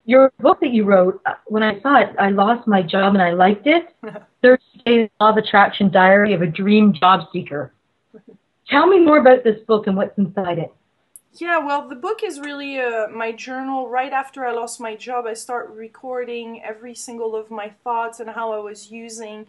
Your book that you wrote, when I saw it, I lost my job and I liked it. 30 Days Law of Attraction Diary of a Dream Job Seeker. Tell me more about this book and what's inside it. Yeah, well, the book is really my journal. Right after I lost my job, I start recording every single of my thoughts and how I was using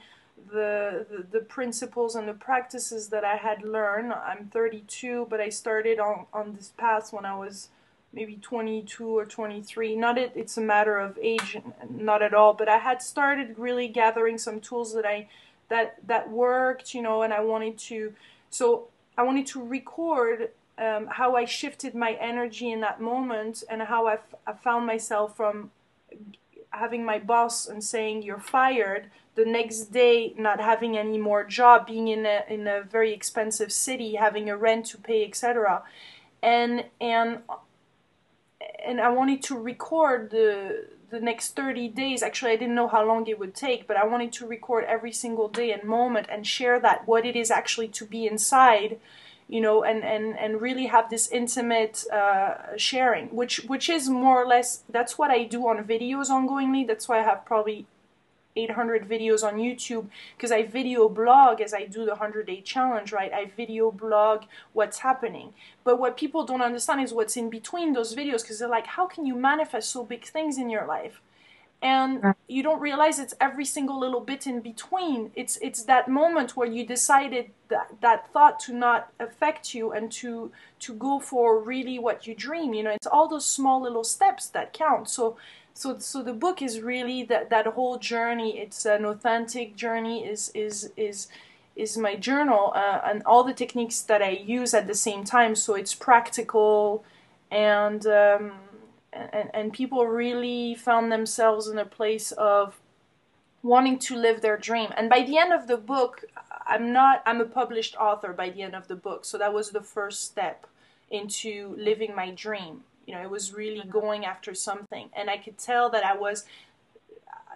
the principles and the practices that I had learned. I'm 32, but I started on this path when I was maybe 22 or 23. Not it's a matter of age, not at all, but I had started really gathering some tools that worked, and I wanted to so I wanted to record how I shifted my energy in that moment, and how I found myself from having my boss and saying you're fired, the next day not having any more job, being in a very expensive city, having a rent to pay, etc. And I wanted to record the next 30 days. Actually, I didn't know how long it would take, but I wanted to record every single day and moment and share that, what it is actually to be inside, and really have this intimate sharing, which is more or less, that's what I do on videos ongoingly. That's why I have probably 800 videos on YouTube, because I video blog as I do the 100-day challenge, right? I video blog what's happening. But what people don't understand is what's in between those videos, because they're like, how can you manifest so big things in your life? And you don't realize it's every single little bit in between. It's that moment where you decided that thought to not affect you, and to go for really what you dream. It's all those small little steps that count. So the book is really that whole journey. It's an authentic journey. Is my journal, and all the techniques that I use at the same time. So it's practical, and and people really found themselves in a place of wanting to live their dream. And by the end of the book, I'm a published author by the end of the book. So that was the first step into living my dream. It was really going after something. And I could tell that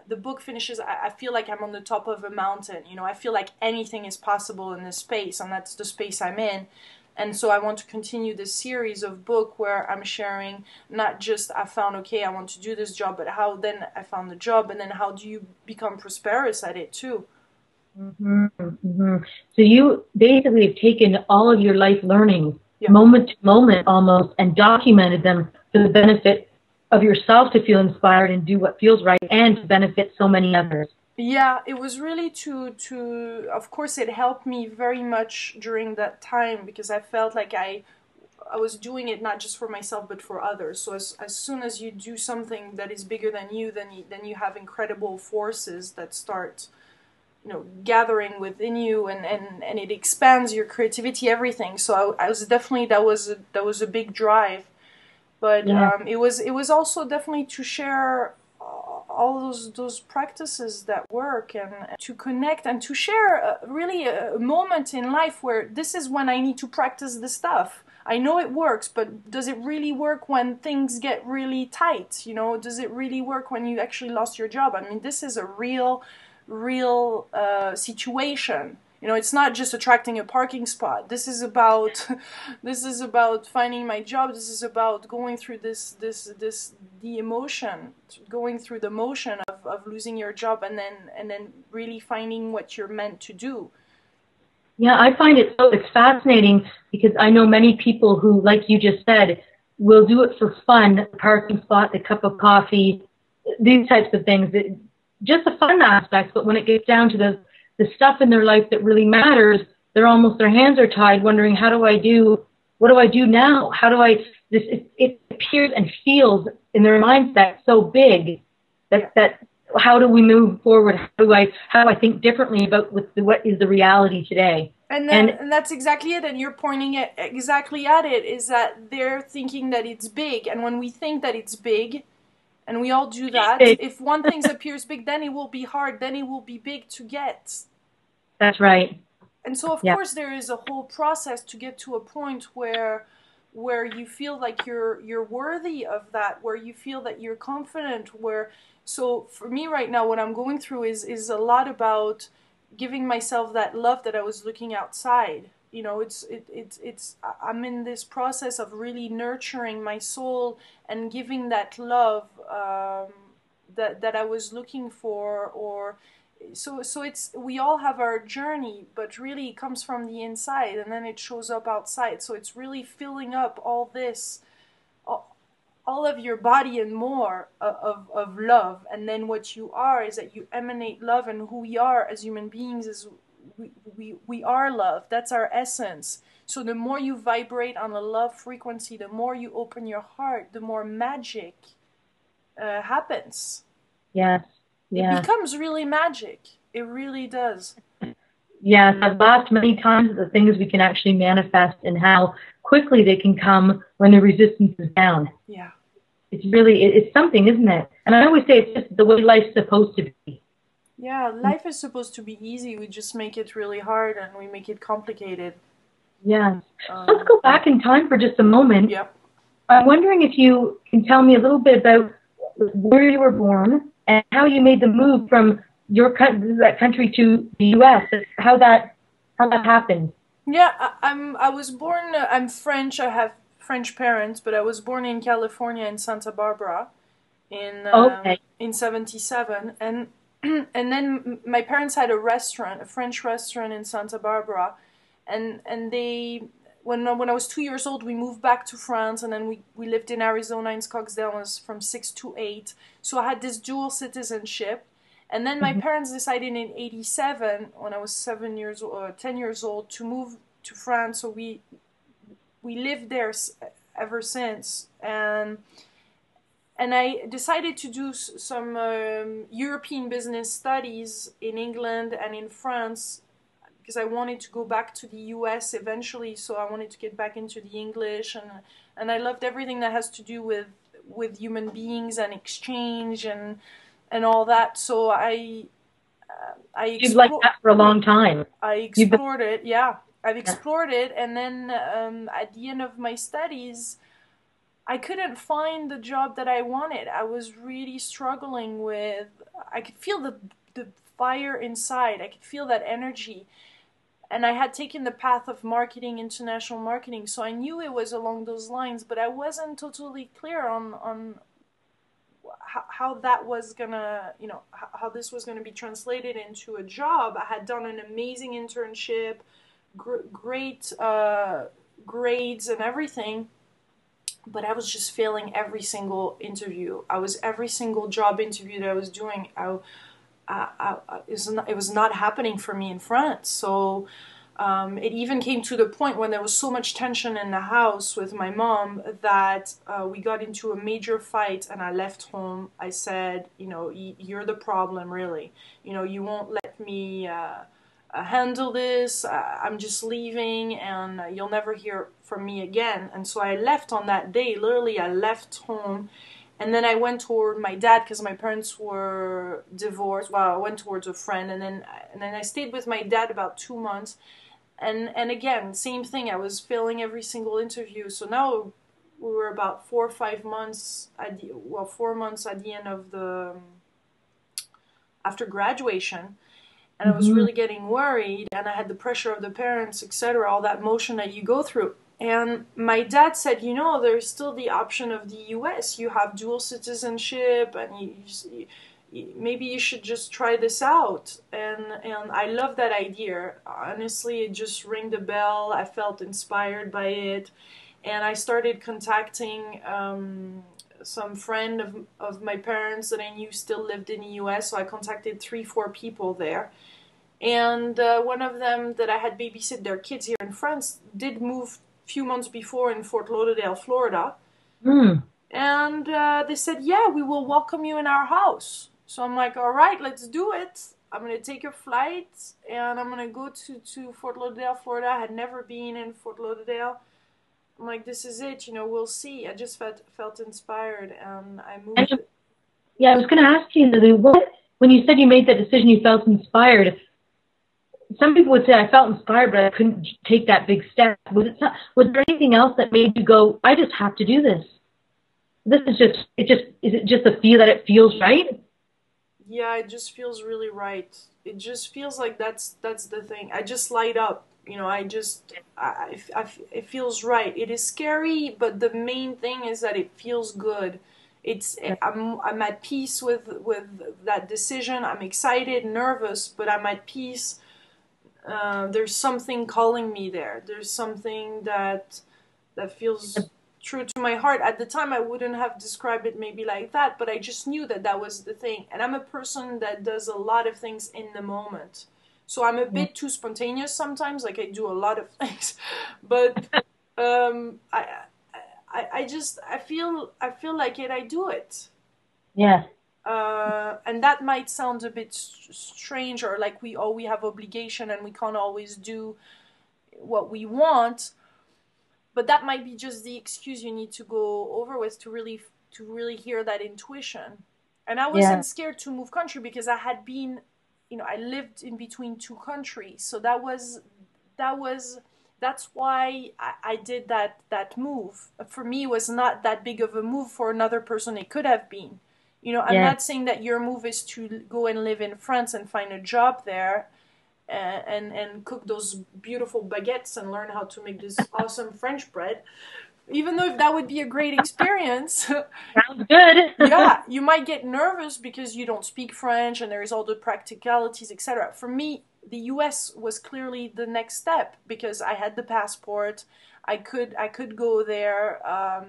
the book finishes, I feel like I'm on the top of a mountain. I feel like anything is possible in this space, and that's the space I'm in. And so I want to continue this series of book where I'm sharing not just I found, okay, I want to do this job, but how then I found the job, and then how do you become prosperous at it too. Hmm. Hmm. So you basically have taken all of your life learnings, Yeah. moment to moment almost, and documented them for the benefit of yourself to feel inspired and do what feels right, and to benefit so many others. Yeah, it was really of course it helped me very much during that time, because I felt like I was doing it not just for myself but for others. So as soon as you do something that is bigger than you, then you have incredible forces that start, gathering within you, and it expands your creativity, everything. So I was definitely, that was a big drive. But Yeah. it was also definitely to share all those practices that work, and to connect and to share really a moment in life where this is when I need to practice the stuff. I know it works, but does it really work when things get really tight? Does it really work when you actually lost your job? I mean, this is a real situation. It's not just attracting a parking spot. This is about this is about finding my job. This is about going through the emotion, going through the motion of losing your job, and then really finding what you're meant to do. Yeah, I find it's fascinating because I know many people who, like you just said, will do it for fun, the parking spot, the cup of coffee, these types of things, just the fun aspects. But when it gets down to the stuff in their life that really matters, their hands are tied, wondering what do I do now? How do I, it appears and feels in their mindset so big Yeah. that how do we move forward? How do I think differently about what is the reality today? And then And and that's exactly it, and you're pointing it exactly at it, is that they're thinking that it's big, and when we think that it's big, and we all do that, it, if one thing appears big, then it will be hard, then it will be big to get. that's right. And so of Yeah. course there is a whole process to get to a point where you feel like you're worthy of that, where you feel that you're confident, where, so for me right now, what I'm going through is a lot about giving myself that love that I was looking outside. you know, I'm in this process of really nurturing my soul and giving that love, that I was looking for. Or so it's, we all have our journey, but really it comes from the inside and then it shows up outside. So it's really filling up all this, all of your body and more of love. And then what you are is that you emanate love, and who we are as human beings is we are love. That's our essence. So the more you vibrate on a love frequency, the more you open your heart, the more magic happens. Yes. It becomes really magic. It really does. Yes, I've laughed many times at the things we can actually manifest and how quickly they can come when the resistance is down. Yeah. It's really, it's something, isn't it? And I always say it's just the way life's supposed to be. Yeah, life is supposed to be easy. We just make it really hard and we make it complicated. Yes. Let's go back in time for just a moment. Yep. I'm wondering if you can tell me a little bit about where you were born and how you made the move from that country to the U.S. How that happened. Yeah, I was born. I'm French. I have French parents, but I was born in California in Santa Barbara, in '77, and and then my parents had a French restaurant in Santa Barbara, and they. When I was 2 years old, we moved back to France, and then we lived in Arizona in Scottsdale. I was from 6 to 8, so I had this dual citizenship. And then my parents decided in '87, when I was 10 years old, to move to France. So we lived there ever since. And I decided to do some European business studies in England and in France, because I wanted to go back to the US eventually. So I wanted to get back into the English, and I loved everything that has to do with human beings and exchange and all that. So You've liked that for a long time. I explored it. Yeah, I've explored it, and then at the end of my studies, I couldn't find the job that I wanted. I was really struggling with. I could feel the fire inside. I could feel that energy. And I had taken the path of marketing, international marketing, so I knew it was along those lines, but I wasn't totally clear on how that was gonna, how this was gonna be translated into a job. I had done an amazing internship, great grades and everything, but I was just failing every single interview. Every single job interview that I was doing, it was not happening for me in France. So it even came to the point when there was so much tension in the house with my mom that we got into a major fight, and I left home. I said, you're the problem, really. You won't let me handle this. I'm just leaving, and you'll never hear from me again. And so I left on that day. Literally, I left home. And then I went toward my dad because my parents were divorced. Well, I went towards a friend, and then I stayed with my dad about 2 months. And again, same thing. I was failing every single interview. So now we were about 4 or 5 months 4 months at the end of after graduation, and I was really getting worried, and I had the pressure of the parents, etc., all that motion that you go through. And my dad said, there's still the option of the US. You have dual citizenship, and maybe you should just try this out. And I love that idea. Honestly, it just rang the bell. I felt inspired by it. And I started contacting some friend of my parents that I knew still lived in the US. So I contacted 3-4 people there. And one of them that I had babysit their kids here in France did move few months before in Fort Lauderdale, Florida. And they said, yeah, we will welcome you in our house. So I'm like, all right, let's do it. I'm going to take a flight, and I'm going to go to Fort Lauderdale, Florida. I had never been in Fort Lauderdale. I'm like, this is it, we'll see. I just felt inspired, and I moved. Yeah, I was going to ask you, Lilou, when you said you made that decision, you felt inspired. Some people would say I felt inspired, but I couldn't take that big step. Was there anything else that made you go, I just have to do this? Is it just a feel that it feels right? Yeah, it just feels really right. It just feels like that's the thing. I just light up. it feels right. It is scary, but the main thing is that it feels good. I'm at peace with that decision. I'm excited, nervous, but I'm at peace. There's something calling me there. There's something that feels true to my heart. At the time, I wouldn't have described it maybe like that, but I just knew that that was the thing. And I'm a person that does a lot of things in the moment. So I'm a bit too spontaneous sometimes, like I do a lot of things. But um, I, I feel like it, I do it. Yeah. And that might sound a bit strange, or like we have obligation and we can't always do what we want, but that might be just the excuse you need to go over with to really hear that intuition. And I wasn't scared to move country because I had been, I lived in between two countries, so that was that's why I did that move. For me, it was not that big of a move. For another person, it could have been. I'm not saying that your move is to go and live in France and find a job there, and cook those beautiful baguettes and learn how to make this awesome French bread. Even though if that would be a great experience, Sounds good. yeah, you might get nervous because you don't speak French and there's all the practicalities, etc. For me, the US was clearly the next step because I had the passport. I could go there. I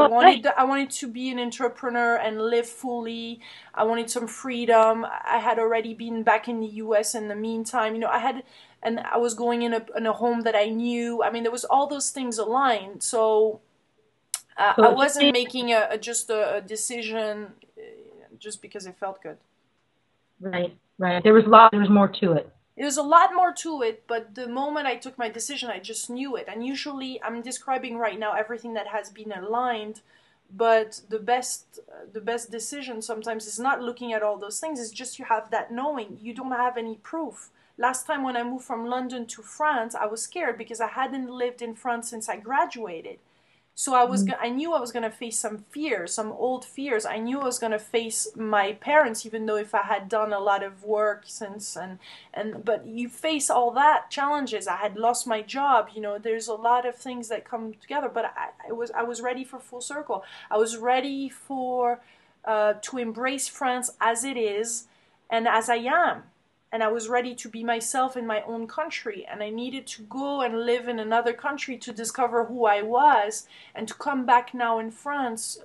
wanted to be an entrepreneur and live fully. I wanted some freedom. I had already been back in the US in the meantime. And I was going in a home that I knew. I mean, there was all those things aligned. So I wasn't making just a decision just because it felt good. Right, right. There was more to it. There was a lot more to it, but the moment I took my decision, I just knew it. And usually, I'm describing right now everything that has been aligned, but the best decision sometimes is not looking at all those things. It's just you have that knowing. You don't have any proof. Last time when I moved from London to France, I was scared because I hadn't lived in France since I graduated. So I knew I was going to face some fears, some old fears. I knew I was going to face my parents, even though if I had done a lot of work since, but you face all that challenges. I had lost my job. There's a lot of things that come together, but I was ready for full circle. I was ready to embrace France as it is and as I am. And I was ready to be myself in my own country. And I needed to go and live in another country to discover who I was and to come back now in France,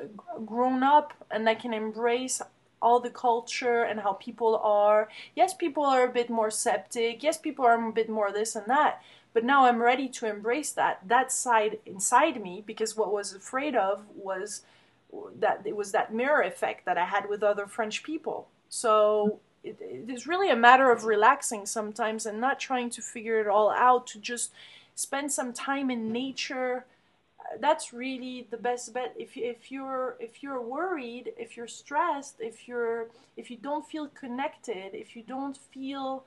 grown up, and I can embrace all the culture and how people are. Yes, people are a bit more septic. Yes, people are a bit more this and that. But now I'm ready to embrace that side inside me, because what I was afraid of was that it was that mirror effect that I had with other French people. So it is really a matter of relaxing sometimes and not trying to figure it all out, to just spend some time in nature. That's really the best bet. If you're worried, if you're stressed, if you don't feel connected, if you don't feel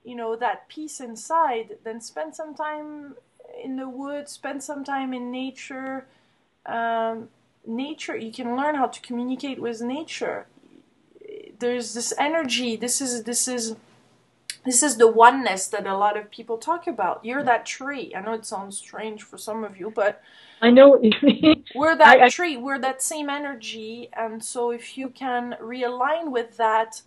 that peace inside, then spend some time in the woods, spend some time in nature. Nature, you can learn how to communicate with nature. There's this energy. This is the oneness that a lot of people talk about. You're that tree. I know it sounds strange for some of you, but I know what you mean. We're that tree. We're that same energy, and so if you can realign with that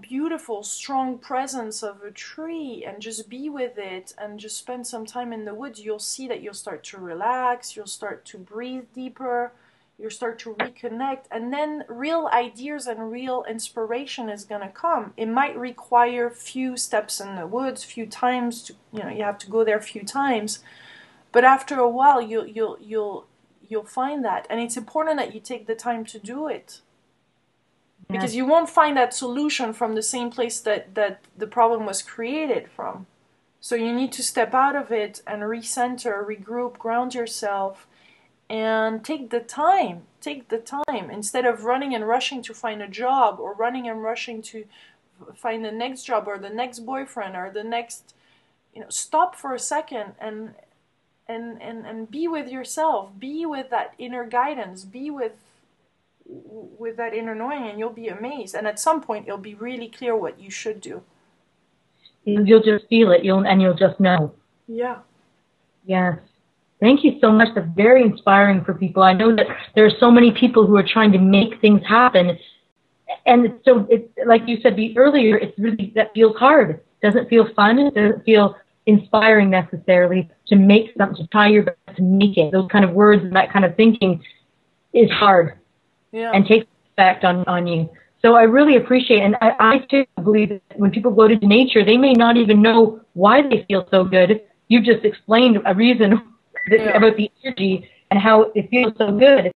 beautiful, strong presence of a tree and just be with it and just spend some time in the woods, you'll see that you'll start to relax. You'll start to breathe deeper. You start to reconnect, and then real ideas and real inspiration is going to come. It might require few steps in the woods, few times. You have to go there a few times, but after a while, you'll find that, and it's important that you take the time to do it, because you won't find that solution from the same place that the problem was created from. So you need to step out of it and recenter, regroup, ground yourself. And take the time, instead of running and rushing to find a job, or running and rushing to find the next job or the next boyfriend or the next, stop for a second and be with yourself, be with that inner guidance, be with that inner knowing, and you'll be amazed. And at some point, it'll be really clear what you should do. You'll just feel it. You'll just know. Yeah. Yes. Thank you so much. That's very inspiring for people. I know that there are so many people who are trying to make things happen. And so, like you said earlier, it's really, that feels hard. It doesn't feel fun. It doesn't feel inspiring necessarily to make something, to try your best to make it. Those kind of words and that kind of thinking is hard and takes effect on you. So I really appreciate it. And I too believe that when people go to nature, they may not even know why they feel so good. You just explained a reason about the energy and how it feels so good.